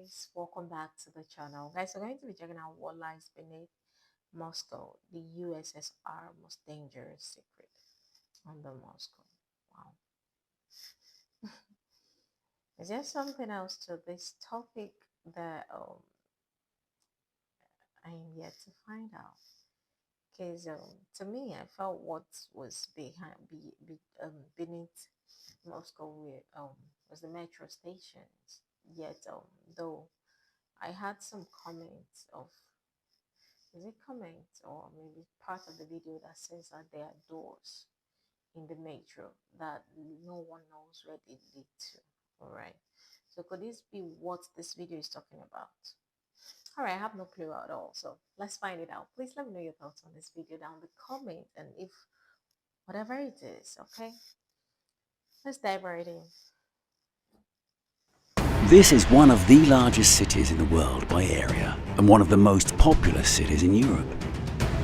guys, welcome back to the channel. Guys, we're going to be checking out what lies beneath Moscow, the USSR most dangerous secret under Moscow. Wow. Is there something else to this topic that I am yet to find out? Because to me, I felt what was beneath Moscow was the metro stations. Yet, though I had some comments of, is it comments or maybe part of the video that says that there are doors in the metro that no one knows where they lead to. All right. So could this be what this video is talking about? All right, I have no clue at all. So let's find it out. Please let me know your thoughts on this video down in the comment, and if whatever it is, okay? Let's dive right in. This is one of the largest cities in the world by area and one of the most populous cities in Europe.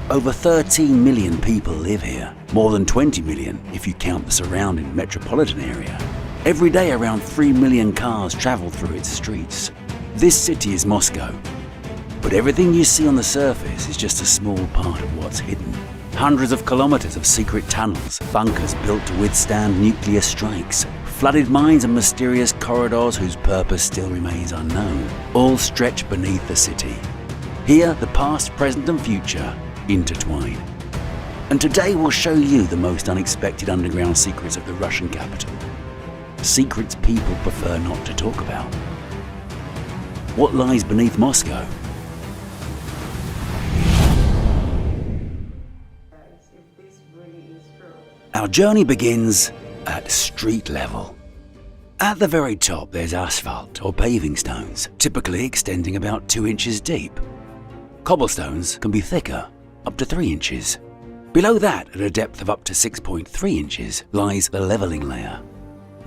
Over 13 million people live here, more than 20 million if you count the surrounding metropolitan area. Every day around 3 million cars travel through its streets. This city is Moscow. But everything you see on the surface is just a small part of what's hidden. Hundreds of kilometers of secret tunnels, bunkers built to withstand nuclear strikes, flooded mines and mysterious corridors whose purpose still remains unknown, all stretch beneath the city. Here, the past, present and future intertwine. And today we'll show you the most unexpected underground secrets of the Russian capital. Secrets people prefer not to talk about. What lies beneath Moscow? Our journey begins at street level. At the very top there's asphalt or paving stones, typically extending about 2 inches deep. Cobblestones can be thicker, up to 3 inches. Below that, at a depth of up to 6.3 inches, lies the leveling layer.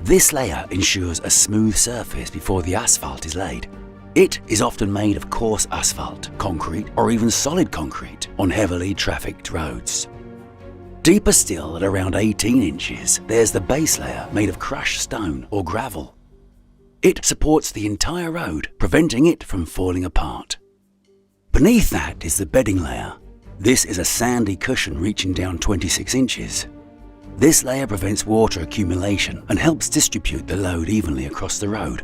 This layer ensures a smooth surface before the asphalt is laid. It is often made of coarse asphalt, concrete or even solid concrete on heavily trafficked roads. Deeper still, at around 18 inches, there's the base layer made of crushed stone or gravel. It supports the entire road, preventing it from falling apart. Beneath that is the bedding layer. This is a sandy cushion reaching down 26 inches. This layer prevents water accumulation and helps distribute the load evenly across the road.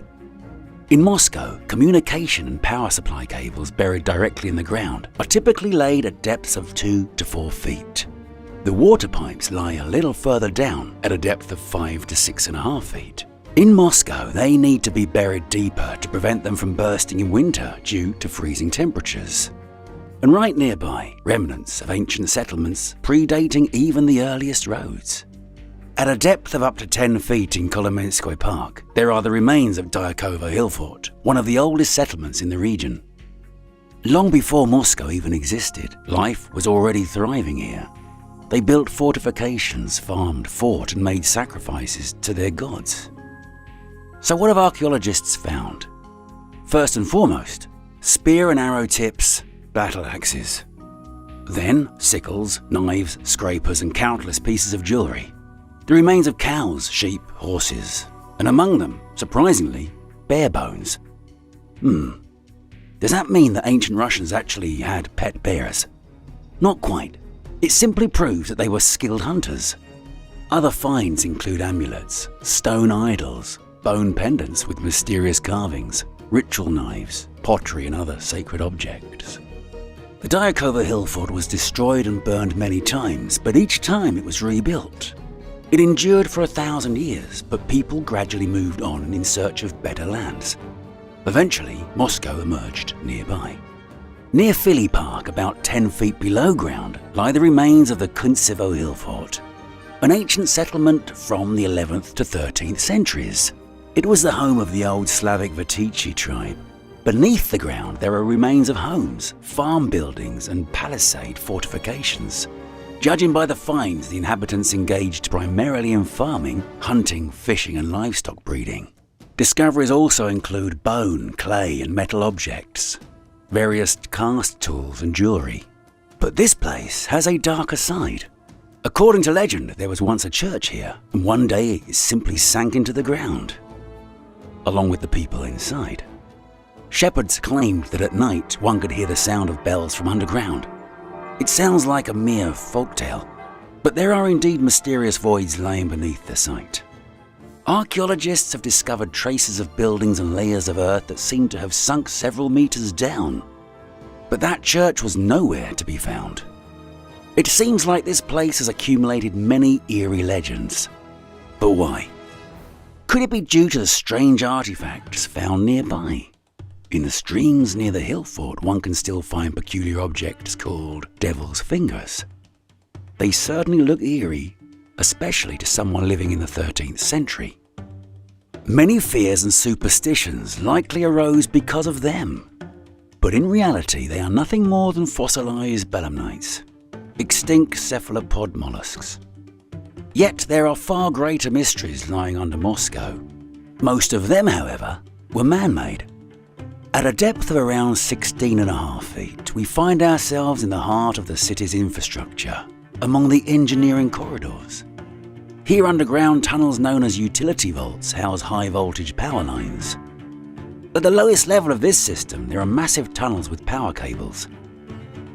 In Moscow, communication and power supply cables buried directly in the ground are typically laid at depths of 2 to 4 feet. The water pipes lie a little further down at a depth of 5 to 6.5 feet. In Moscow, they need to be buried deeper to prevent them from bursting in winter due to freezing temperatures. And right nearby, remnants of ancient settlements predating even the earliest roads. At a depth of up to 10 feet in Kolomenskoye Park, there are the remains of Dyakovo Hill Fort, one of the oldest settlements in the region. Long before Moscow even existed, life was already thriving here. They built fortifications, farmed, fought and made sacrifices to their gods. So what have archaeologists found? First and foremost, spear and arrow tips, battle axes. Then sickles, knives, scrapers and countless pieces of jewellery. The remains of cows, sheep, horses, and among them, surprisingly, bare bones. Does that mean that ancient Russians actually had pet bears? Not quite. It simply proves that they were skilled hunters. Other finds include amulets, stone idols, bone pendants with mysterious carvings, ritual knives, pottery and other sacred objects. The Dyakovo Hill Fort was destroyed and burned many times, but each time it was rebuilt. It endured for 1,000 years, but people gradually moved on in search of better lands. Eventually, Moscow emerged nearby. Near Philly Park, about 10 feet below ground, lie the remains of the Kuntsevo Hill Fort, an ancient settlement from the 11th to 13th centuries. It was the home of the old Slavic Vatici tribe. Beneath the ground there are remains of homes, farm buildings and palisade fortifications. Judging by the finds, the inhabitants engaged primarily in farming, hunting, fishing and livestock breeding. Discoveries also include bone, clay and metal objects, various cast tools and jewellery. But this place has a darker side. According to legend, there was once a church here, and one day it simply sank into the ground, along with the people inside. Shepherds claimed that at night one could hear the sound of bells from underground. It sounds like a mere folktale, but there are indeed mysterious voids lying beneath the site. Archaeologists have discovered traces of buildings and layers of earth that seem to have sunk several meters down. But that church was nowhere to be found. It seems like this place has accumulated many eerie legends. But why? Could it be due to the strange artifacts found nearby? In the streams near the hill fort, one can still find peculiar objects called devil's fingers. They certainly look eerie, especially to someone living in the 13th century. Many fears and superstitions likely arose because of them. But in reality, they are nothing more than fossilized belemnites, extinct cephalopod mollusks. Yet there are far greater mysteries lying under Moscow. Most of them, however, were man-made. At a depth of around 16.5 feet, we find ourselves in the heart of the city's infrastructure, among the engineering corridors. Here underground tunnels known as utility vaults house high-voltage power lines. At the lowest level of this system, there are massive tunnels with power cables.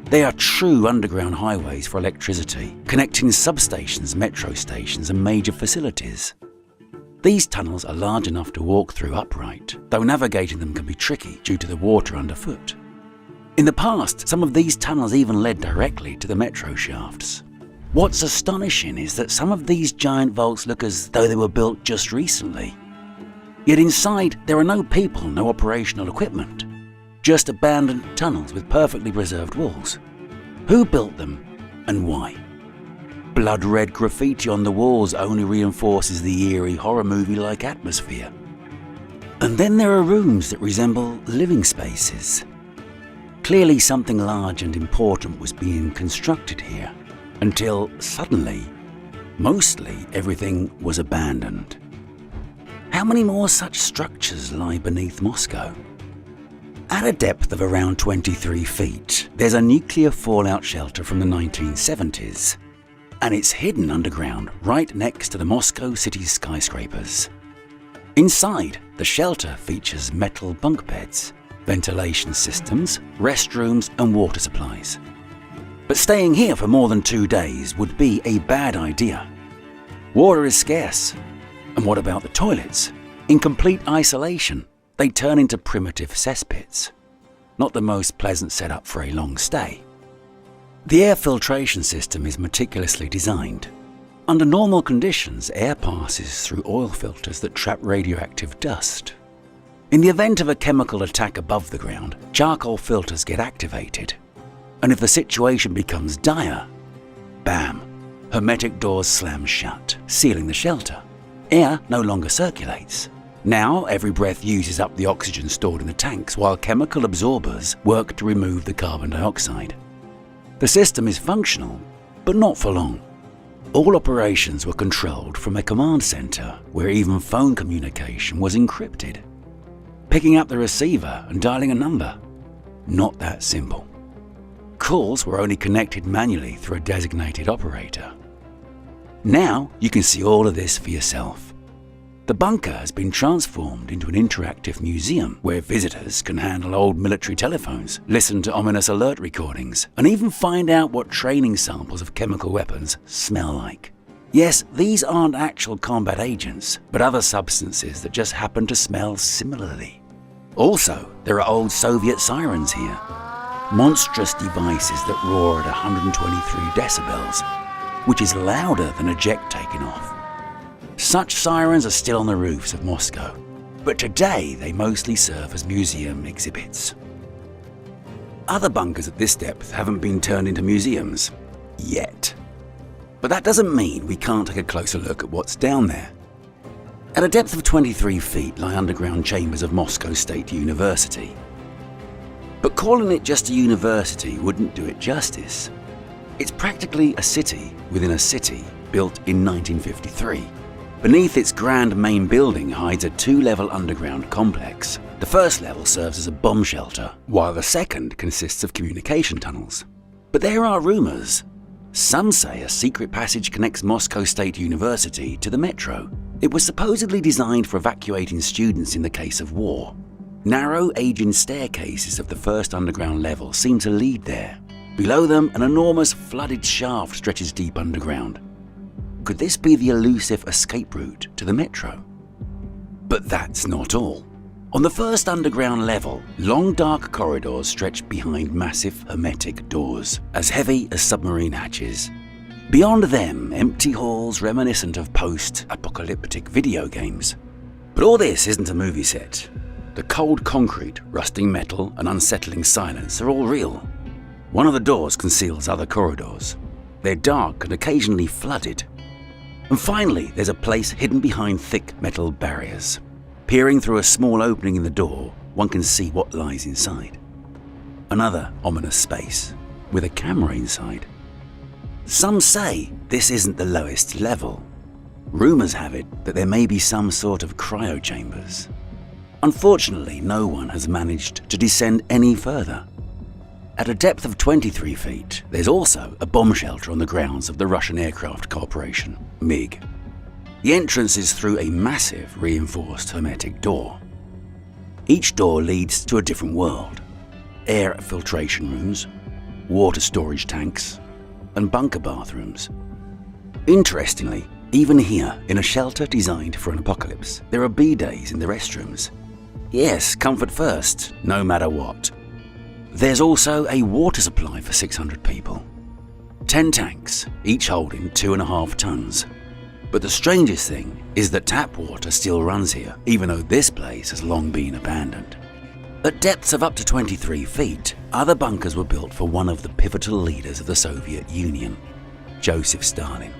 They are true underground highways for electricity, connecting substations, metro stations and major facilities. These tunnels are large enough to walk through upright, though navigating them can be tricky due to the water underfoot. In the past, some of these tunnels even led directly to the metro shafts. What's astonishing is that some of these giant vaults look as though they were built just recently. Yet inside, there are no people, no operational equipment, just abandoned tunnels with perfectly preserved walls. Who built them and why? Blood-red graffiti on the walls only reinforces the eerie horror movie-like atmosphere. And then there are rooms that resemble living spaces. Clearly something large and important was being constructed here, until suddenly, mostly everything was abandoned. How many more such structures lie beneath Moscow? At a depth of around 23 feet, there's a nuclear fallout shelter from the 1970s. And it's hidden underground, right next to the Moscow city's skyscrapers. Inside, the shelter features metal bunk beds, ventilation systems, restrooms and water supplies. But staying here for more than 2 days would be a bad idea. Water is scarce. And what about the toilets? In complete isolation, they turn into primitive cesspits. Not the most pleasant setup for a long stay. The air filtration system is meticulously designed. Under normal conditions, air passes through oil filters that trap radioactive dust. In the event of a chemical attack above the ground, charcoal filters get activated. And if the situation becomes dire, bam, hermetic doors slam shut, sealing the shelter. Air no longer circulates. Now every breath uses up the oxygen stored in the tanks, while chemical absorbers work to remove the carbon dioxide. The system is functional, but not for long. All operations were controlled from a command center where even phone communication was encrypted. Picking up the receiver and dialing a number, not that simple. Calls were only connected manually through a designated operator. Now you can see all of this for yourself. The bunker has been transformed into an interactive museum where visitors can handle old military telephones, listen to ominous alert recordings, and even find out what training samples of chemical weapons smell like. Yes, these aren't actual combat agents, but other substances that just happen to smell similarly. Also, there are old Soviet sirens here. Monstrous devices that roar at 123 decibels, which is louder than a jet taking off. Such sirens are still on the roofs of Moscow, but today they mostly serve as museum exhibits. Other bunkers at this depth haven't been turned into museums yet. But that doesn't mean we can't take a closer look at what's down there. At a depth of 23 feet lie underground chambers of Moscow State University. But calling it just a university wouldn't do it justice. It's practically a city within a city built in 1953. Beneath its grand main building hides a 2-level underground complex. The first level serves as a bomb shelter, while the second consists of communication tunnels. But there are rumors. Some say a secret passage connects Moscow State University to the metro. It was supposedly designed for evacuating students in the case of war. Narrow, aging staircases of the first underground level seem to lead there. Below them, an enormous flooded shaft stretches deep underground. Could this be the elusive escape route to the metro? But that's not all. On the first underground level, long dark corridors stretch behind massive hermetic doors, as heavy as submarine hatches. Beyond them, empty halls reminiscent of post-apocalyptic video games. But all this isn't a movie set. The cold concrete, rusting metal, and unsettling silence are all real. One of the doors conceals other corridors. They're dark and occasionally flooded. And finally, there's a place hidden behind thick metal barriers. Peering through a small opening in the door, one can see what lies inside. Another ominous space, with a camera inside. Some say this isn't the lowest level. Rumours have it that there may be some sort of cryo chambers. Unfortunately, no one has managed to descend any further. At a depth of 23 feet, there's also a bomb shelter on the grounds of the Russian Aircraft Corporation, MiG. The entrance is through a massive reinforced hermetic door. Each door leads to a different world. Air filtration rooms, water storage tanks, and bunker bathrooms. Interestingly, even here, in a shelter designed for an apocalypse, there are bidets in the restrooms. Yes, comfort first, no matter what. There's also a water supply for 600 people. 10 tanks, each holding 2.5 tons. But the strangest thing is that tap water still runs here, even though this place has long been abandoned. At depths of up to 23 feet, other bunkers were built for one of the pivotal leaders of the Soviet Union, Joseph Stalin.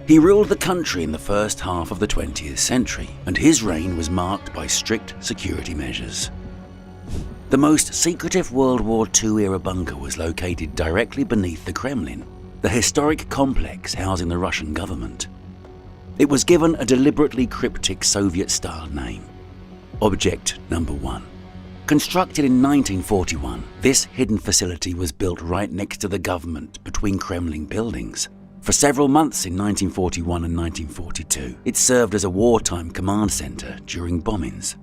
He ruled the country in the first half of the 20th century, and his reign was marked by strict security measures. The most secretive World War II-era bunker was located directly beneath the Kremlin, the historic complex housing the Russian government. It was given a deliberately cryptic Soviet-style name, Object Number 1. Constructed in 1941, this hidden facility was built right next to the government between Kremlin buildings. For several months in 1941 and 1942, it served as a wartime command center during bombings.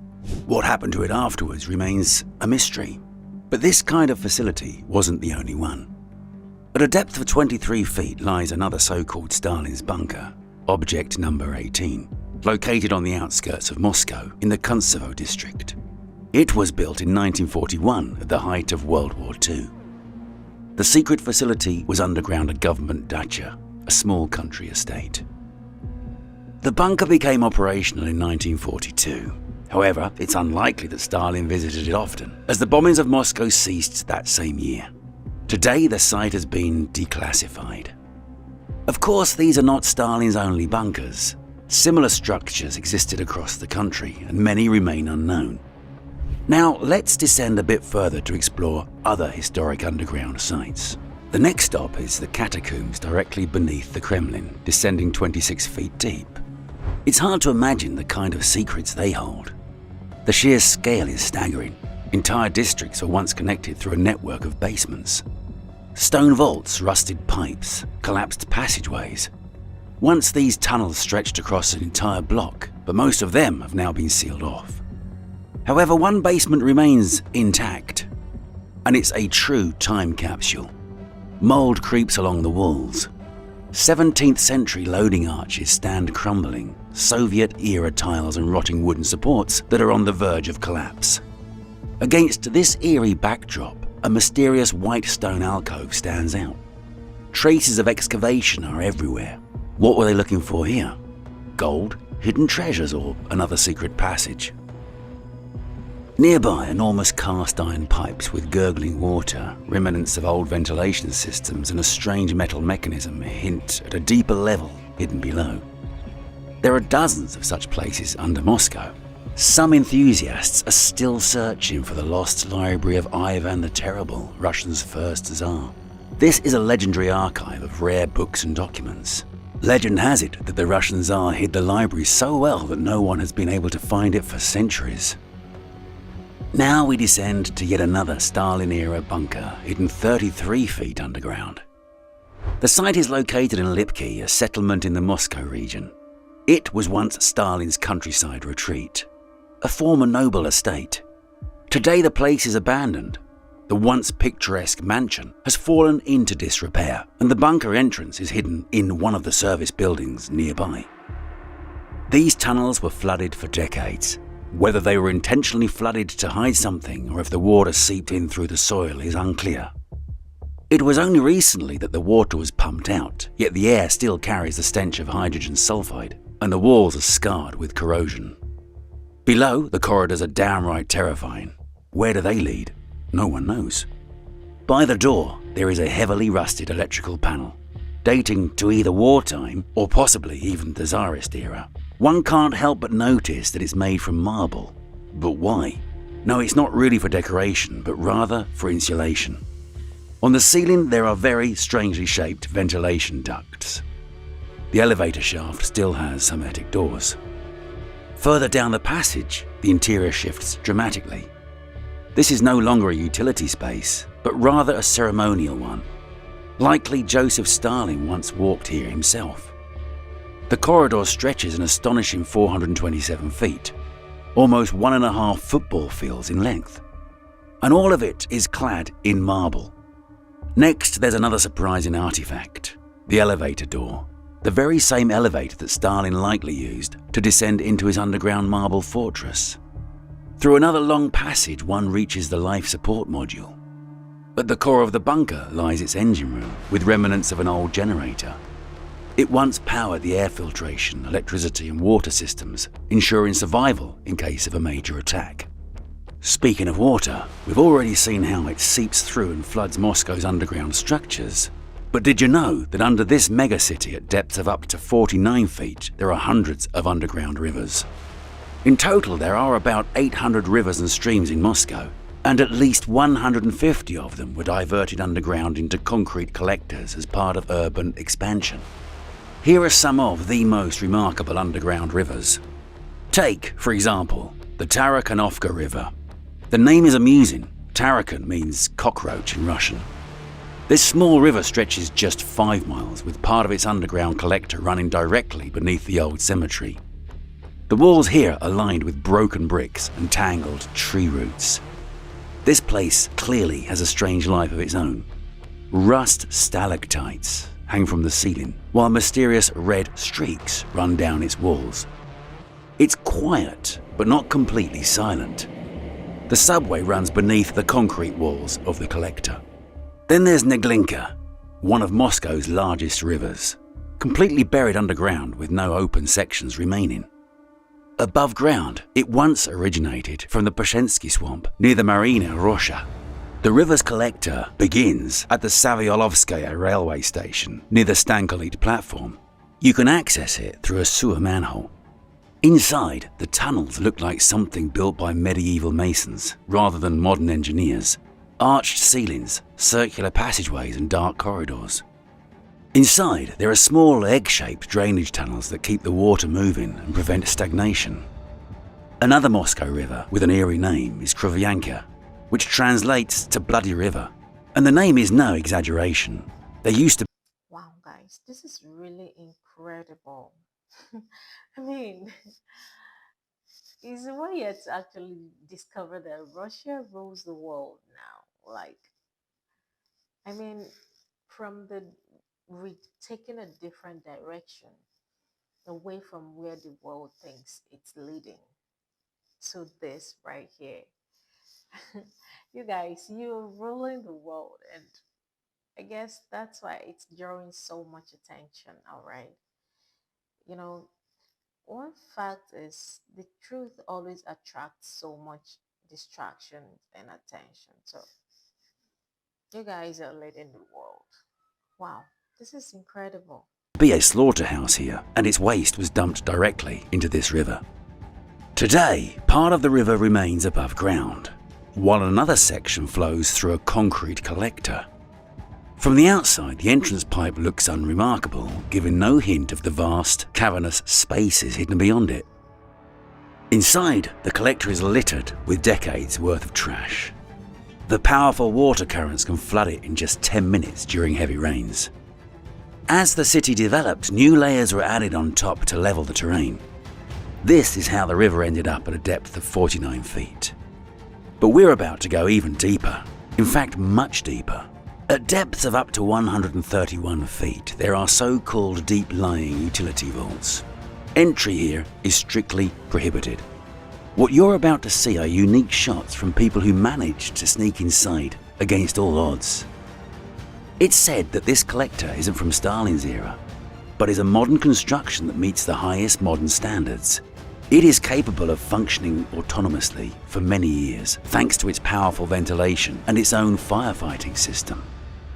What happened to it afterwards remains a mystery. But this kind of facility wasn't the only one. At a depth of 23 feet lies another so-called Stalin's bunker, Object Number 18, located on the outskirts of Moscow in the Kuntsevo district. It was built in 1941 at the height of World War II. The secret facility was underground a government dacha, a small country estate. The bunker became operational in 1942. However, it's unlikely that Stalin visited it often, as the bombings of Moscow ceased that same year. Today, the site has been declassified. Of course, these are not Stalin's only bunkers. Similar structures existed across the country, and many remain unknown. Now, let's descend a bit further to explore other historic underground sites. The next stop is the catacombs directly beneath the Kremlin, descending 26 feet deep. It's hard to imagine the kind of secrets they hold. The sheer scale is staggering. Entire districts were once connected through a network of basements. Stone vaults, rusted pipes, collapsed passageways. Once these tunnels stretched across an entire block, but most of them have now been sealed off. However, one basement remains intact, and it's a true time capsule. Mold creeps along the walls. 17th century loading arches stand crumbling, Soviet-era tiles and rotting wooden supports that are on the verge of collapse. Against this eerie backdrop, a mysterious white stone alcove stands out. Traces of excavation are everywhere. What were they looking for here? Gold, hidden treasures, or another secret passage? Nearby, enormous cast iron pipes with gurgling water, remnants of old ventilation systems, and a strange metal mechanism hint at a deeper level hidden below. There are dozens of such places under Moscow. Some enthusiasts are still searching for the lost library of Ivan the Terrible, Russia's first Tsar. This is a legendary archive of rare books and documents. Legend has it that the Russian Tsar hid the library so well that no one has been able to find it for centuries. Now we descend to yet another Stalin-era bunker, hidden 33 feet underground. The site is located in Lipki, a settlement in the Moscow region. It was once Stalin's countryside retreat, a former noble estate. Today the place is abandoned. The once picturesque mansion has fallen into disrepair, and the bunker entrance is hidden in one of the service buildings nearby. These tunnels were flooded for decades. Whether they were intentionally flooded to hide something or if the water seeped in through the soil is unclear. It was only recently that the water was pumped out, yet the air still carries the stench of hydrogen sulfide, and the walls are scarred with corrosion. Below, the corridors are downright terrifying. Where do they lead? No one knows. By the door, there is a heavily rusted electrical panel, dating to either wartime or possibly even the Tsarist era. One can't help but notice that it's made from marble. But why? No, it's not really for decoration, but rather for insulation. On the ceiling, there are very strangely shaped ventilation ducts. The elevator shaft still has some attic doors. Further down the passage, the interior shifts dramatically. This is no longer a utility space, but rather a ceremonial one. Likely Joseph Stalin once walked here himself. The corridor stretches an astonishing 427 feet, almost 1.5 football fields in length. And all of it is clad in marble. Next, there's another surprising artifact, the elevator door. The very same elevator that Stalin likely used to descend into his underground marble fortress. Through another long passage, one reaches the life support module. At the core of the bunker lies its engine room, with remnants of an old generator. It once powered the air filtration, electricity and water systems, ensuring survival in case of a major attack. Speaking of water, we've already seen how it seeps through and floods Moscow's underground structures. But did you know that under this megacity at depths of up to 49 feet, there are hundreds of underground rivers? In total, there are about 800 rivers and streams in Moscow, and at least 150 of them were diverted underground into concrete collectors as part of urban expansion. Here are some of the most remarkable underground rivers. Take, for example, the Tarakhanovka River. The name is amusing. Tarakhan means cockroach in Russian. This small river stretches just 5 miles, with part of its underground collector running directly beneath the old cemetery. The walls here are lined with broken bricks and tangled tree roots. This place clearly has a strange life of its own. Rust stalactites hang from the ceiling, while mysterious red streaks run down its walls. It's quiet, but not completely silent. The subway runs beneath the concrete walls of the collector. Then there's Neglinka, one of Moscow's largest rivers, completely buried underground with no open sections remaining. Above ground, it once originated from the Pashensky swamp near the Marina Rosha. The river's collector begins at the Savyolovskaya railway station near the Stankolit platform. You can access it through a sewer manhole. Inside, the tunnels look like something built by medieval masons rather than modern engineers. Arched ceilings, circular passageways and dark corridors. Inside, there are small egg-shaped drainage tunnels that keep the water moving and prevent stagnation. Another Moscow river with an eerie name is Kruvyanka, which translates to Bloody River. And the name is no exaggeration. There used to Wow, guys, this is really incredible. I mean, is a way yet to actually discover that Russia rules the world now. Like, I mean, from the taking a different direction away from where the world thinks it's leading to this right here. You guys, you're ruling the world, and I guess that's why it's drawing so much attention, all right? You know, one fact is the truth always attracts so much distraction and attention. So, you guys are leading the world. Wow, this is incredible. be a slaughterhouse here, and its waste was dumped directly into this river. Today, part of the river remains above ground, while another section flows through a concrete collector. From the outside, the entrance pipe looks unremarkable, giving no hint of the vast, cavernous spaces hidden beyond it. Inside, the collector is littered with decades worth of trash. The powerful water currents can flood it in just 10 minutes during heavy rains. As the city developed, new layers were added on top to level the terrain. This is how the river ended up at a depth of 49 feet. But we're about to go even deeper. In fact, much deeper. At depths of up to 131 feet, there are so-called deep-lying utility vaults. Entry here is strictly prohibited. What you're about to see are unique shots from people who managed to sneak inside against all odds. It's said that this collector isn't from Stalin's era, but is a modern construction that meets the highest modern standards. It is capable of functioning autonomously for many years, thanks to its powerful ventilation and its own firefighting system.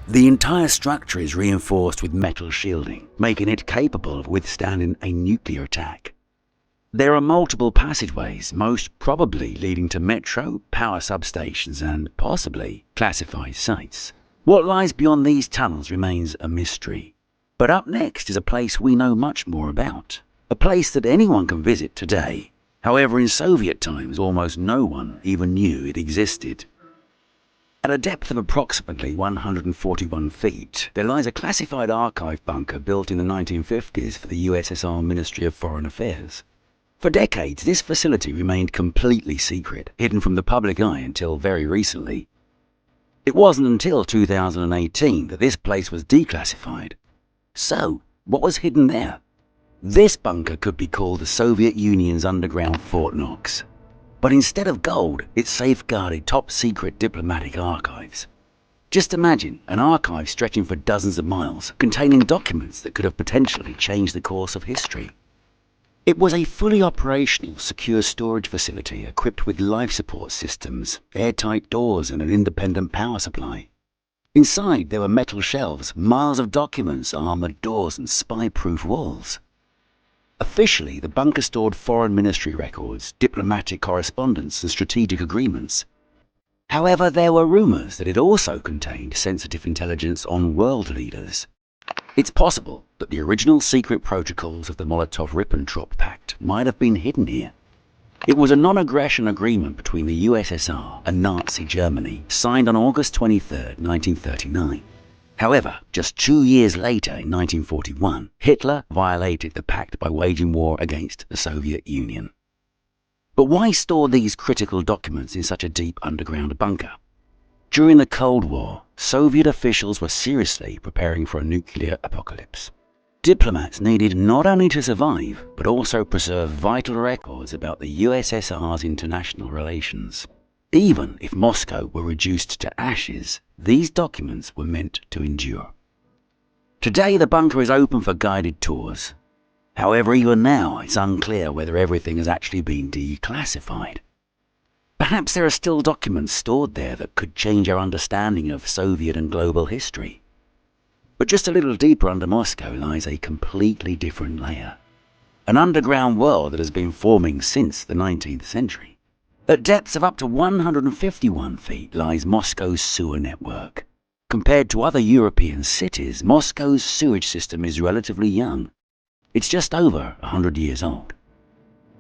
The entire structure is reinforced with metal shielding, making it capable of withstanding a nuclear attack. There are multiple passageways, most probably leading to metro, power substations, and possibly classified sites. What lies beyond these tunnels remains a mystery. But up next is a place we know much more about. A place that anyone can visit today. However, in Soviet times, almost no one even knew it existed. At a depth of approximately 141 feet, there lies a classified archive bunker built in the 1950s for the USSR Ministry of Foreign Affairs. For decades, this facility remained completely secret, hidden from the public eye until very recently. It wasn't until 2018 that this place was declassified. So, what was hidden there? This bunker could be called the Soviet Union's underground Fort Knox. But instead of gold, it safeguarded top-secret diplomatic archives. Just imagine an archive stretching for dozens of miles, containing documents that could have potentially changed the course of history. It was a fully operational, secure storage facility equipped with life support systems, airtight doors and an independent power supply. Inside there were metal shelves, miles of documents, armoured doors and spy-proof walls. Officially, the bunker stored foreign ministry records, diplomatic correspondence and strategic agreements. However, there were rumours that it also contained sensitive intelligence on world leaders. It's possible that the original secret protocols of the Molotov-Ribbentrop Pact might have been hidden here. It was a non-aggression agreement between the USSR and Nazi Germany, signed on August 23, 1939. However, just 2 years later, in 1941, Hitler violated the pact by waging war against the Soviet Union. But why store these critical documents in such a deep underground bunker? During the Cold War, Soviet officials were seriously preparing for a nuclear apocalypse. Diplomats needed not only to survive, but also preserve vital records about the USSR's international relations. Even if Moscow were reduced to ashes, these documents were meant to endure. Today the bunker is open for guided tours. However, even now it's unclear whether everything has actually been declassified. Perhaps there are still documents stored there that could change our understanding of Soviet and global history. But just a little deeper under Moscow lies a completely different layer. An underground world that has been forming since the 19th century. At depths of up to 151 feet lies Moscow's sewer network. Compared to other European cities, Moscow's sewage system is relatively young. It's just over 100 years old.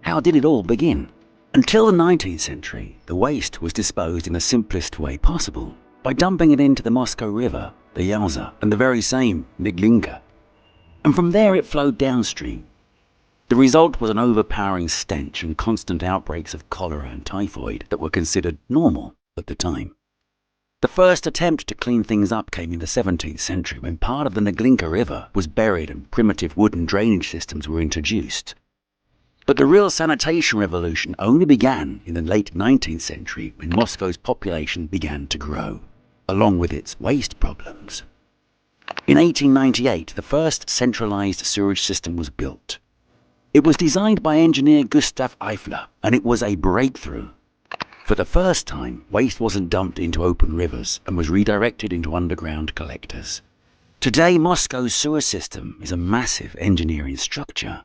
How did it all begin? Until the 19th century, the waste was disposed in the simplest way possible, by dumping it into the Moscow River, the Yauza, and the very same Neglinka. And from there it flowed downstream. The result was an overpowering stench and constant outbreaks of cholera and typhoid that were considered normal at the time. The first attempt to clean things up came in the 17th century when part of the Neglinka River was buried and primitive wooden drainage systems were introduced. But the real sanitation revolution only began in the late 19th century when Moscow's population began to grow, along with its waste problems. In 1898, the first centralized sewage system was built. It was designed by engineer Gustav Eiffler, and it was a breakthrough. For the first time, waste wasn't dumped into open rivers and was redirected into underground collectors. Today, Moscow's sewer system is a massive engineering structure.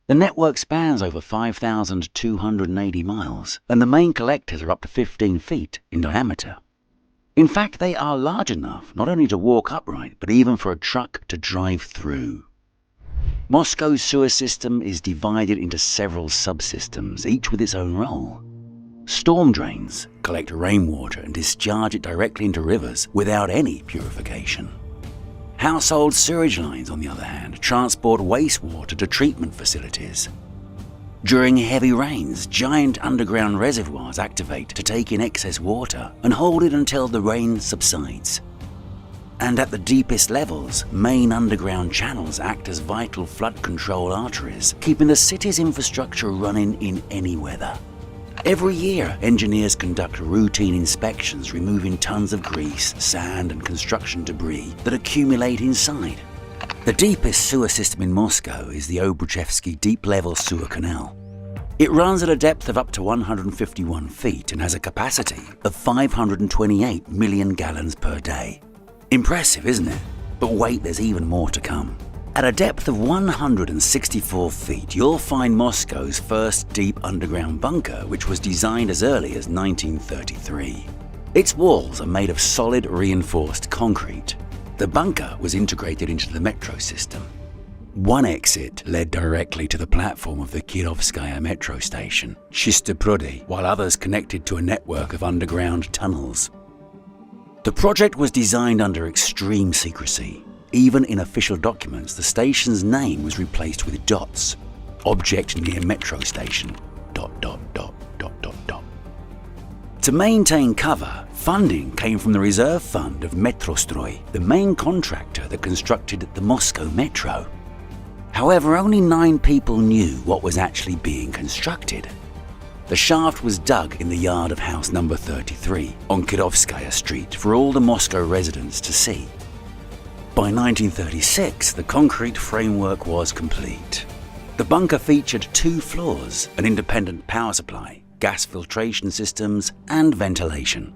The network spans over 5,280 miles, and the main collectors are up to 15 feet in diameter. In fact, they are large enough not only to walk upright, but even for a truck to drive through. Moscow's sewer system is divided into several subsystems, each with its own role. Storm drains collect rainwater and discharge it directly into rivers without any purification. Household sewage lines, on the other hand, transport wastewater to treatment facilities. During heavy rains, giant underground reservoirs activate to take in excess water and hold it until the rain subsides. And at the deepest levels, main underground channels act as vital flood control arteries, keeping the city's infrastructure running in any weather. Every year, engineers conduct routine inspections, removing tons of grease, sand and construction debris that accumulate inside. The deepest sewer system in Moscow is the Obruchevsky deep-level sewer canal. It runs at a depth of up to 151 feet and has a capacity of 528 million gallons per day. Impressive, isn't it? But wait, there's even more to come. At a depth of 164 feet, you'll find Moscow's first deep underground bunker, which was designed as early as 1933. Its walls are made of solid reinforced concrete. The bunker was integrated into the metro system. One exit led directly to the platform of the Kirovskaya metro station, Chiste Prudy, while others connected to a network of underground tunnels. The project was designed under extreme secrecy. Even in official documents, the station's name was replaced with dots. Object near metro station. ... To maintain cover, funding came from the reserve fund of Metrostroy, the main contractor that constructed the Moscow Metro. However, only 9 people knew what was actually being constructed. The shaft was dug in the yard of house number 33 on Kirovskaya Street for all the Moscow residents to see. By 1936, the concrete framework was complete. The bunker featured 2 floors, an independent power supply, gas filtration systems, and ventilation.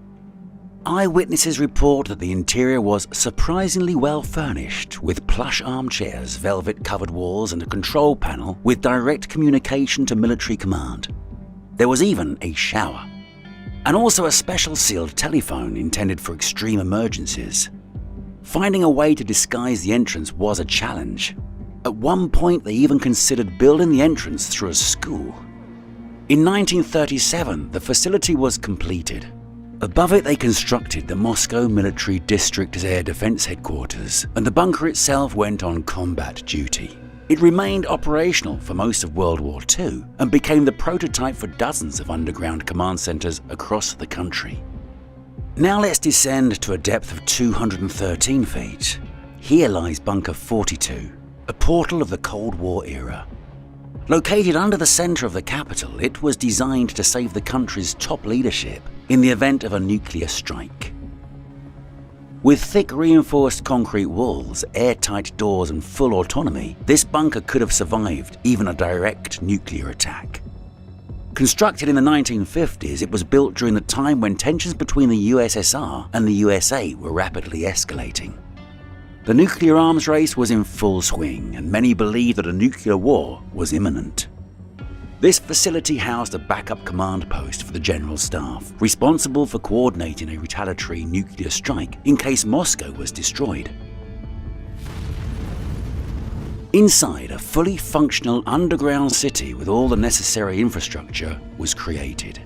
Eyewitnesses report that the interior was surprisingly well furnished, with plush armchairs, velvet-covered walls, and a control panel with direct communication to military command. There was even a shower, and also a special sealed telephone intended for extreme emergencies. Finding a way to disguise the entrance was a challenge. At one point, they even considered building the entrance through a school. In 1937, the facility was completed. Above it, they constructed the Moscow Military District's Air Defense Headquarters, and the bunker itself went on combat duty. It remained operational for most of World War II and became the prototype for dozens of underground command centers across the country. Now let's descend to a depth of 213 feet. Here lies Bunker 42, a portal of the Cold War era. Located under the center of the capital, it was designed to save the country's top leadership in the event of a nuclear strike. With thick reinforced concrete walls, airtight doors and full autonomy, this bunker could have survived even a direct nuclear attack. Constructed in the 1950s, it was built during the time when tensions between the USSR and the USA were rapidly escalating. The nuclear arms race was in full swing, and many believed that a nuclear war was imminent. This facility housed a backup command post for the General Staff, responsible for coordinating a retaliatory nuclear strike in case Moscow was destroyed. Inside, a fully functional underground city with all the necessary infrastructure was created.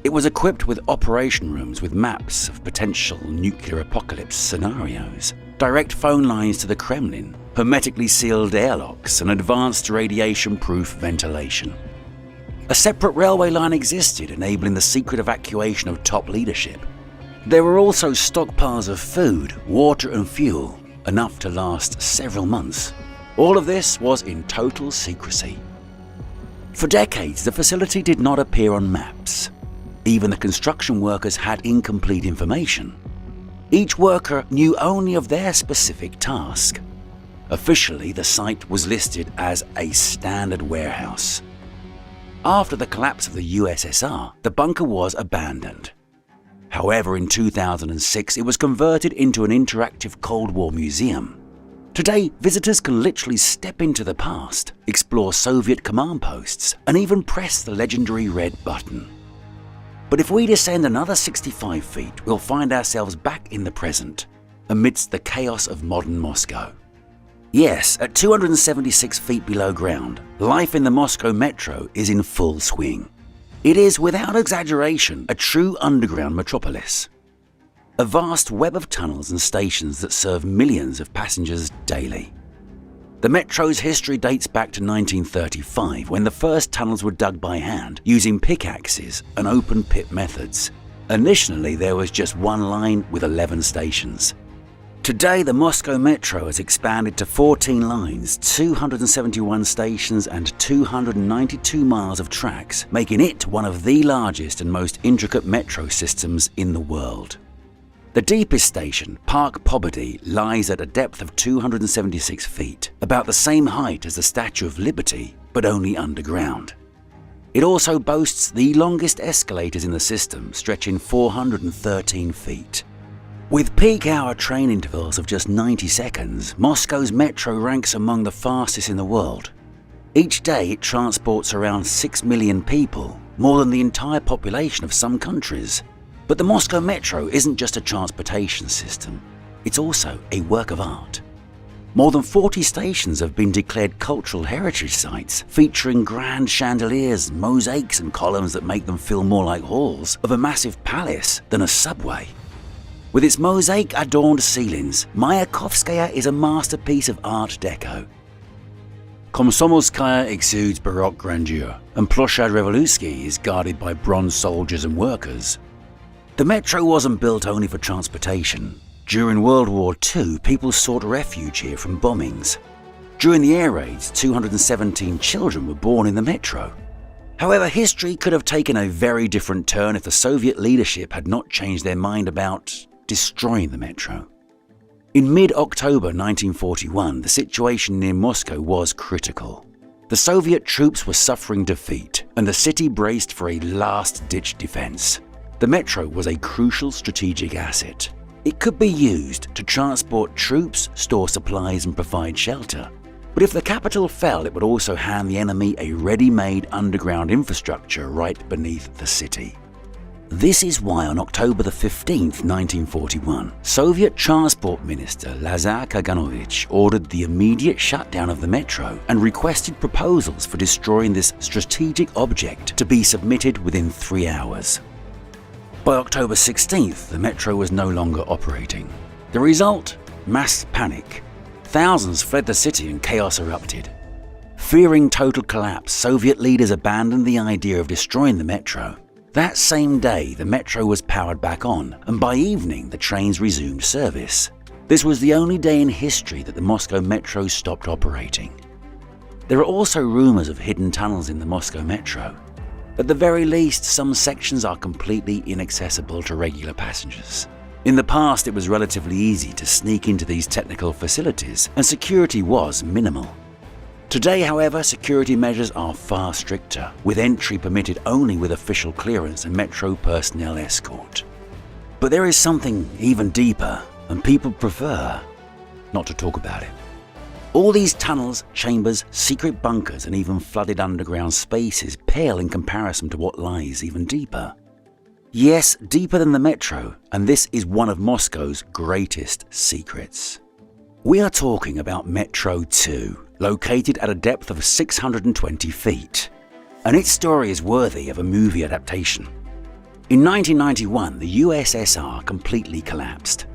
It was equipped with operation rooms with maps of potential nuclear apocalypse scenarios, direct phone lines to the Kremlin, hermetically sealed airlocks, and advanced radiation-proof ventilation. A separate railway line existed, enabling the secret evacuation of top leadership. There were also stockpiles of food, water and fuel, enough to last several months. All of this was in total secrecy. For decades, the facility did not appear on maps. Even the construction workers had incomplete information. Each worker knew only of their specific task. Officially, the site was listed as a standard warehouse. After the collapse of the USSR, the bunker was abandoned. However, in 2006, it was converted into an interactive Cold War museum. Today, visitors can literally step into the past, explore Soviet command posts, and even press the legendary red button. But if we descend another 65 feet, we'll find ourselves back in the present, amidst the chaos of modern Moscow. Yes, at 276 feet below ground, life in the Moscow Metro is in full swing. It is, without exaggeration, a true underground metropolis. A vast web of tunnels and stations that serve millions of passengers daily. The metro's history dates back to 1935, when the first tunnels were dug by hand using pickaxes and open pit methods. Initially, there was just one line with 11 stations. Today, the Moscow Metro has expanded to 14 lines, 271 stations and 292 miles of tracks, making it one of the largest and most intricate metro systems in the world. The deepest station, Park Pobedy, lies at a depth of 276 feet, about the same height as the Statue of Liberty, but only underground. It also boasts the longest escalators in the system, stretching 413 feet. With peak hour train intervals of just 90 seconds, Moscow's metro ranks among the fastest in the world. Each day it transports around 6 million people, more than the entire population of some countries. But the Moscow Metro isn't just a transportation system, it's also a work of art. More than 40 stations have been declared cultural heritage sites, featuring grand chandeliers, mosaics and columns that make them feel more like halls of a massive palace than a subway. With its mosaic-adorned ceilings, Mayakovskaya is a masterpiece of Art Deco. Komsomolskaya exudes Baroque grandeur, and Ploshad Revolutsky is guarded by bronze soldiers and workers. The metro wasn't built only for transportation. During World War II, people sought refuge here from bombings. During the air raids, 217 children were born in the metro. However, history could have taken a very different turn if the Soviet leadership had not changed their mind about destroying the metro. In mid-October 1941, the situation near Moscow was critical. The Soviet troops were suffering defeat, and the city braced for a last-ditch defense. The metro was a crucial strategic asset. It could be used to transport troops, store supplies and provide shelter. But if the capital fell, it would also hand the enemy a ready-made underground infrastructure right beneath the city. This is why on October 15, 1941, Soviet Transport Minister Lazar Kaganovich ordered the immediate shutdown of the metro and requested proposals for destroying this strategic object to be submitted within 3 hours. By October 16th, the metro was no longer operating. The result? Mass panic. Thousands fled the city and chaos erupted. Fearing total collapse, Soviet leaders abandoned the idea of destroying the metro. That same day, the metro was powered back on, and by evening, the trains resumed service. This was the only day in history that the Moscow metro stopped operating. There are also rumors of hidden tunnels in the Moscow metro. At the very least, some sections are completely inaccessible to regular passengers. In the past, it was relatively easy to sneak into these technical facilities, and security was minimal. Today, however, security measures are far stricter, with entry permitted only with official clearance and metro personnel escort. But there is something even deeper, and people prefer not to talk about it. All these tunnels, chambers, secret bunkers, and even flooded underground spaces pale in comparison to what lies even deeper. Yes, deeper than the metro, and this is one of Moscow's greatest secrets. We are talking about Metro 2, located at a depth of 620 feet, and its story is worthy of a movie adaptation. In 1991, the USSR completely collapsed.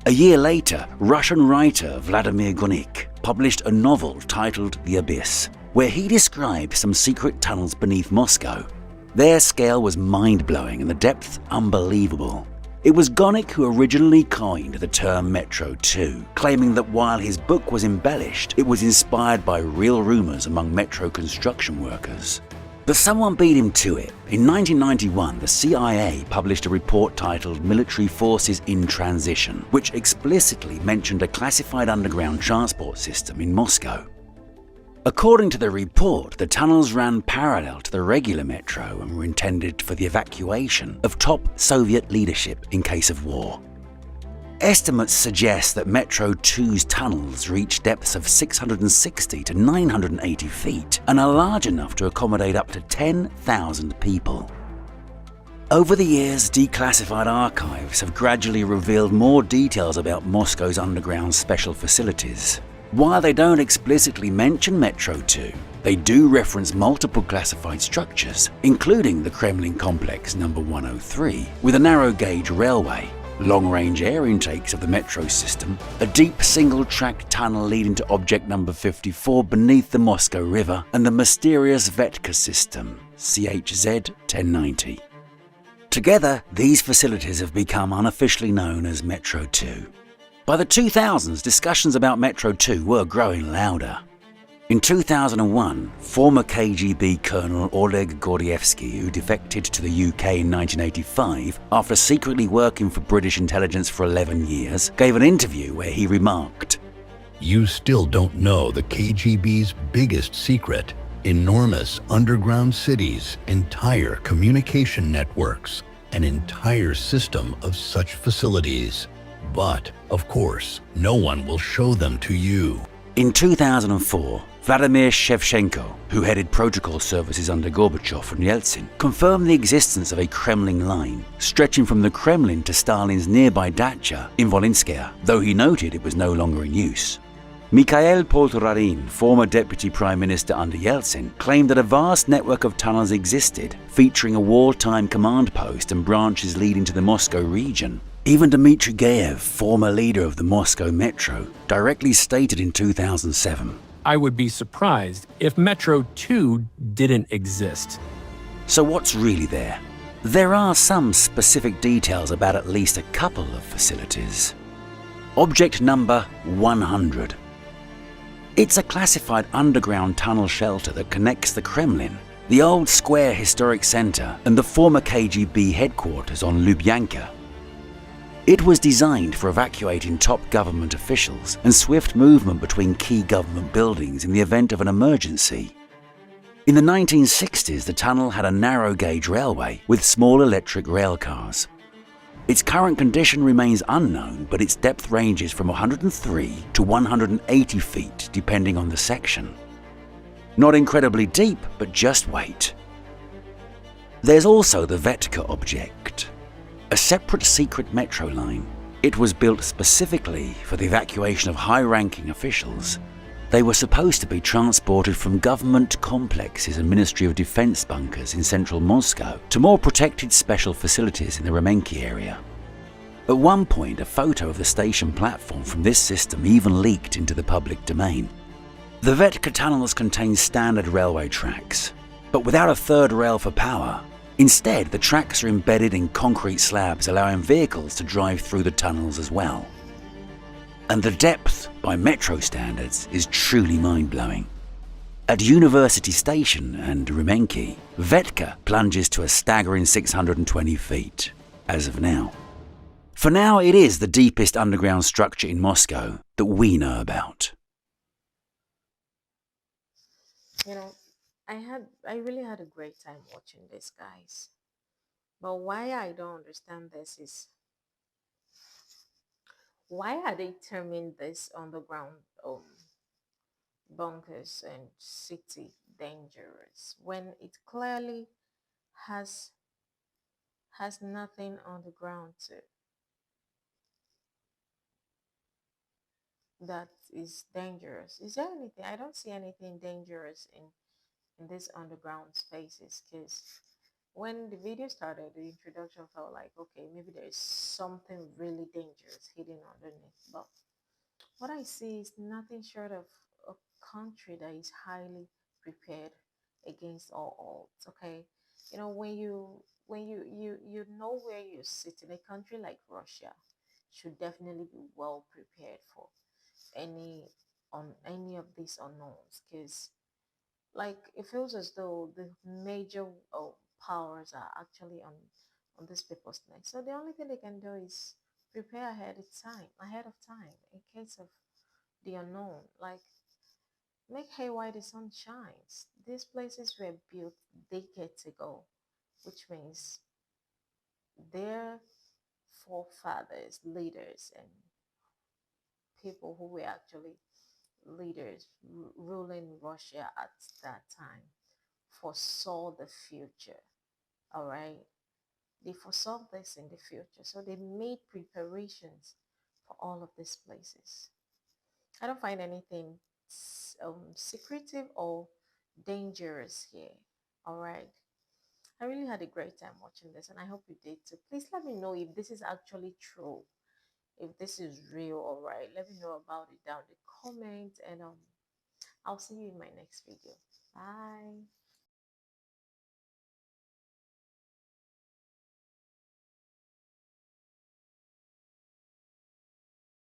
A year later, Russian writer Vladimir Gonik published a novel titled The Abyss, where he described some secret tunnels beneath Moscow. Their scale was mind-blowing and the depth unbelievable. It was Gonik who originally coined the term Metro 2, claiming that while his book was embellished, it was inspired by real rumors among metro construction workers. But someone beat him to it. In 1991, the CIA published a report titled Military Forces in Transition, which explicitly mentioned a classified underground transport system in Moscow. According to the report, the tunnels ran parallel to the regular metro and were intended for the evacuation of top Soviet leadership in case of war. Estimates suggest that Metro 2's tunnels reach depths of 660 to 980 feet and are large enough to accommodate up to 10,000 people. Over the years, declassified archives have gradually revealed more details about Moscow's underground special facilities. While they don't explicitly mention Metro 2, they do reference multiple classified structures, including the Kremlin Complex No. 103, with a narrow-gauge railway, long-range air intakes of the metro system, a deep single-track tunnel leading to object number 54 beneath the Moscow River, and the mysterious Vetka system, CHZ 1090. Together, these facilities have become unofficially known as Metro 2. By the 2000s, discussions about Metro 2 were growing louder. In 2001, former KGB Colonel Oleg Gordievsky, who defected to the UK in 1985 after secretly working for British intelligence for 11 years, gave an interview where he remarked, "You still don't know the KGB's biggest secret: enormous underground cities, entire communication networks, an entire system of such facilities. But, of course, no one will show them to you." In 2004, Vladimir Shevchenko, who headed protocol services under Gorbachev and Yeltsin, confirmed the existence of a Kremlin line stretching from the Kremlin to Stalin's nearby dacha in Volinskaya, though he noted it was no longer in use. Mikhail Poltorarin, former deputy prime minister under Yeltsin, claimed that a vast network of tunnels existed, featuring a wartime command post and branches leading to the Moscow region. Even Dmitry Gayev, former leader of the Moscow Metro, directly stated in 2007, "I would be surprised if Metro 2 didn't exist." So what's really there? There are some specific details about at least a couple of facilities. Object number 100. It's a classified underground tunnel shelter that connects the Kremlin, the old square historic center, and the former KGB headquarters on Lubyanka. It was designed for evacuating top government officials and swift movement between key government buildings in the event of an emergency. In the 1960s, the tunnel had a narrow gauge railway with small electric rail cars. Its current condition remains unknown, but its depth ranges from 103 to 180 feet depending on the section. Not incredibly deep, but just wait. There's also the Vetka object, a separate secret metro line. It was built specifically for the evacuation of high-ranking officials. They were supposed to be transported from government complexes and Ministry of Defense bunkers in central Moscow to more protected special facilities in the Remenki area. At one point, a photo of the station platform from this system even leaked into the public domain. The Vetka tunnels contain standard railway tracks, but without a third rail for power. Instead, the tracks are embedded in concrete slabs, allowing vehicles to drive through the tunnels as well. And the depth, by metro standards, is truly mind-blowing. At University Station and Remenki, Vetka plunges to a staggering 620 feet, as of now. For now, it is the deepest underground structure in Moscow that we know about. You know, I really had a great time watching this, guys. But why I don't understand this is, why are they terming this underground bunkers and city dangerous when it clearly has nothing on the ground that is dangerous? Is there anything? I don't see anything dangerous in these underground spaces, because when the video started, the introduction felt like, okay, maybe there's something really dangerous hidden underneath. But what I see is nothing short of a country that is highly prepared against all odds. Okay, you know, when you know where you're sitting, a country like Russia should definitely be well prepared for any on any of these unknowns, because like it feels as though the major powers are actually on these people's neck. So the only thing they can do is prepare ahead of time in case of the unknown. Like make hay while the sun shines. These places were built decades ago, which means their forefathers, leaders, and people who were actually leaders ruling Russia at that time foresaw the future. All right. They foresaw this in the future. So they made preparations for all of these places. I don't find anything secretive or dangerous here. All right. I really had a great time watching this, and I hope you did too. Please let me know if this is actually true, if this is real. All right, let me know about it down in the comment, and I'll see you in my next video. Bye.